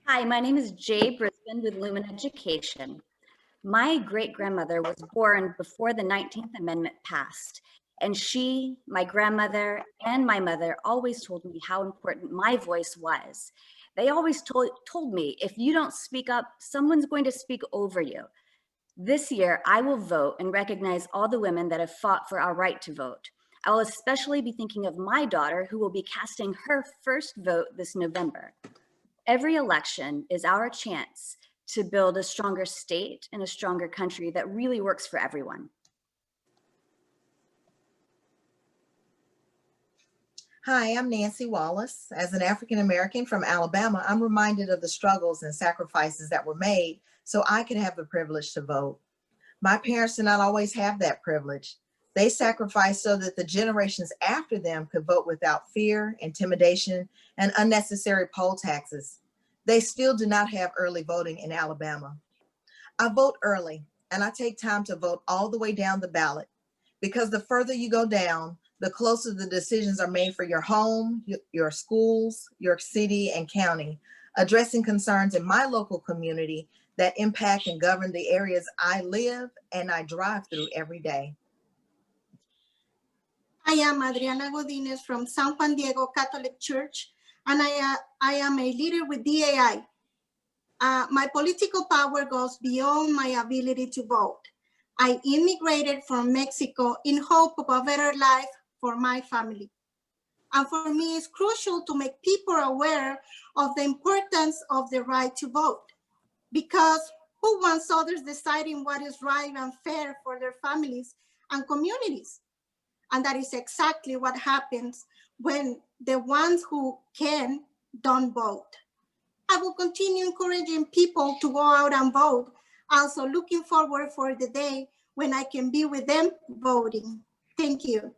Hi, my name is Jay Brisbane with Lumen Education. My great-grandmother was born before the 19th Amendment passed, and she, my grandmother, and my mother always told me how important my voice was. They always told me, if you don't speak up, someone's going to speak over you. This year, I will vote and recognize all the women that have fought for our right to vote. I will especially be thinking of my daughter, who will be casting her first vote this November. Every election is our chance to build a stronger state and a stronger country that really works for everyone. Hi, I'm Nancy Wallace. As an African American from Alabama, I'm reminded of the struggles and sacrifices that were made so I could have the privilege to vote. My parents did not always have that privilege. They sacrificed so that the generations after them could vote without fear, intimidation, and unnecessary poll taxes. They still do not have early voting in Alabama. I vote early, and I take time to vote all the way down the ballot, because the further you go down, the closer the decisions are made for your home, your schools, your city and county, addressing concerns in my local community that impact and govern the areas I live and I drive through every day. I am Adriana Godinez from San Juan Diego Catholic Church, and I am a leader with DAI. My political power goes beyond my ability to vote. I immigrated from Mexico in hope of a better life for my family. And for me, it's crucial to make people aware of the importance of the right to vote, because who wants others deciding what is right and fair for their families and communities? And that is exactly what happens when the ones who can don't vote. I will continue encouraging people to go out and vote, also looking forward for the day when I can be with them voting. Thank you.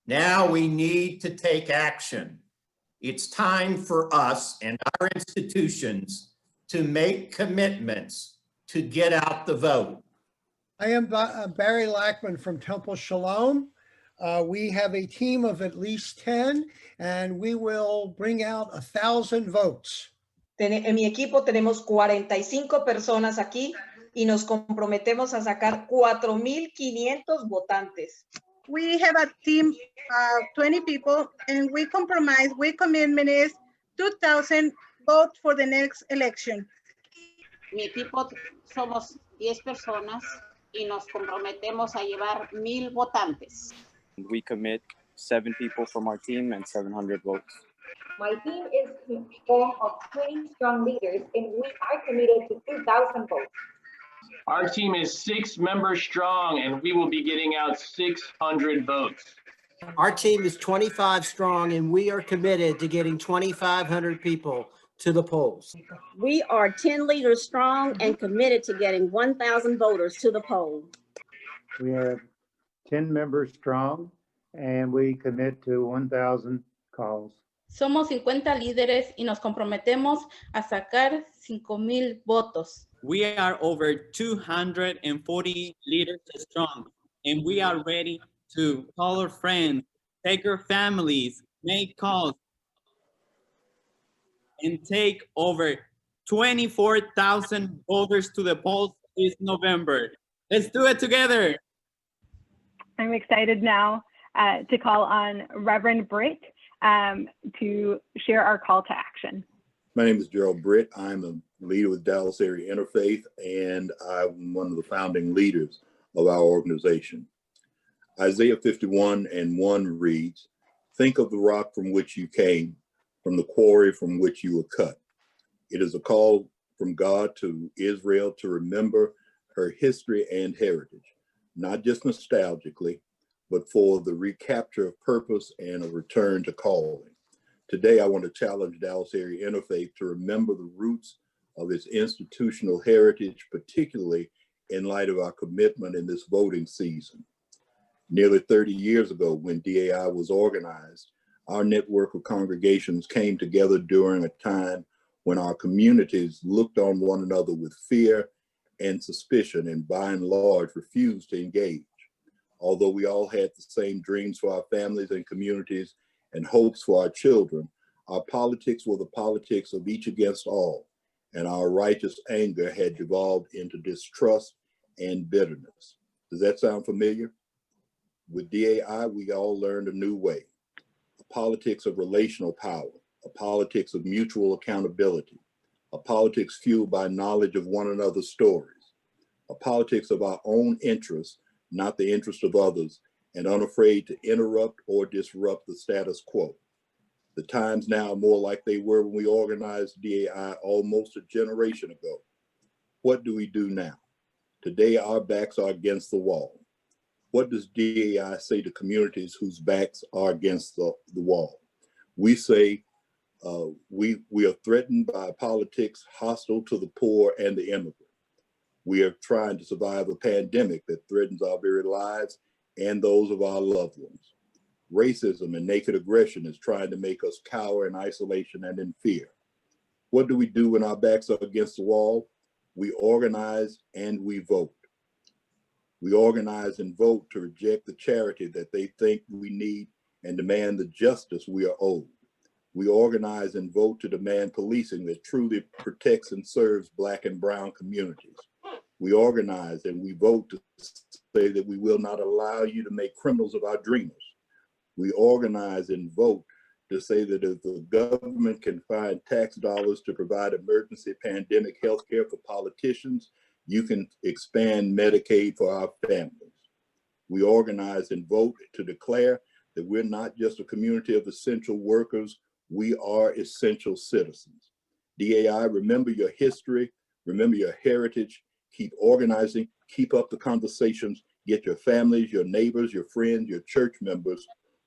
Now we need to take action. It's time for us and our institutions to make commitments to get out the vote. I am Barry Lackman from Temple Shalom. We have a team of at least 10, and we will bring out 1,000 votes. En mi equipo tenemos 45 personas aquí y nos comprometemos a sacar 4,500 votantes. We have a team of 20 people, and we commitment is 2,000 votes for the next election. Mi equipo somos 10 personas y nos comprometemos a llevar 1,000 votantes. We commit 7 people from our team and 700 votes. My team is formed of 20 strong leaders, and we are committed to 2,000 votes. Our team is 6 members strong, and we will be getting out 600 votes. Our team is 25 strong, and we are committed to getting 2,500 people to the polls. We are 10 leaders strong and committed to getting 1,000 voters to the poll. We have 10 members strong, and we commit to 1,000 calls. Somos 50 líderes y nos comprometemos a sacar 5,000 votos. We are over 240 leaders strong, and we are ready to call our friends, take our families, make calls, and take over 24,000 voters to the polls this November. Let's do it together. I'm excited now to call on Reverend Britt to share our call to action. My name is Gerald Britt. I'm a leader with Dallas Area Interfaith, and I'm one of the founding leaders of our organization. Isaiah 51:1 reads, "Think of the rock from which you came, from the quarry from which you were cut." It is a call from God to Israel to remember her history and heritage, not just nostalgically, but for the recapture of purpose and a return to calling. Today, I want to challenge Dallas Area Interfaith to remember the roots of its institutional heritage, particularly in light of our commitment in this voting season. Nearly 30 years ago, when DAI was organized, our network of congregations came together during a time when our communities looked on one another with fear and suspicion, and by and large refused to engage. Although we all had the same dreams for our families and communities and hopes for our children, our politics were the politics of each against all, and our righteous anger had devolved into distrust and bitterness. Does that sound familiar? With DAI, we all learned a new way, a politics of relational power, a politics of mutual accountability, a politics fueled by knowledge of one another's stories, a politics of our own interests, not the interest of others, and unafraid to interrupt or disrupt the status quo. The times now are more like they were when we organized DAI almost a generation ago. What do we do now? Today, our backs are against the wall. What does DAI say to communities whose backs are against the wall? We say we are threatened by politics hostile to the poor and the immigrant. We are trying to survive a pandemic that threatens our very lives and those of our loved ones. Racism and naked aggression is trying to make us cower in isolation and in fear. What do we do when our backs are against the wall? We organize and we vote. We organize and vote to reject the charity that they think we need and demand the justice we are owed. We organize and vote to demand policing that truly protects and serves Black and brown communities. We organize and we vote to say that we will not allow you to make criminals of our dreamers. We organize and vote to say that if the government can find tax dollars to provide emergency pandemic health care for politicians, you can expand Medicaid for our families. We organize and vote to declare that we're not just a community of essential workers, we are essential citizens. DAI, remember your history, remember your heritage, keep organizing, keep up the conversations, get your families, your neighbors, your friends, your church members,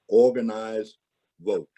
organize, vote.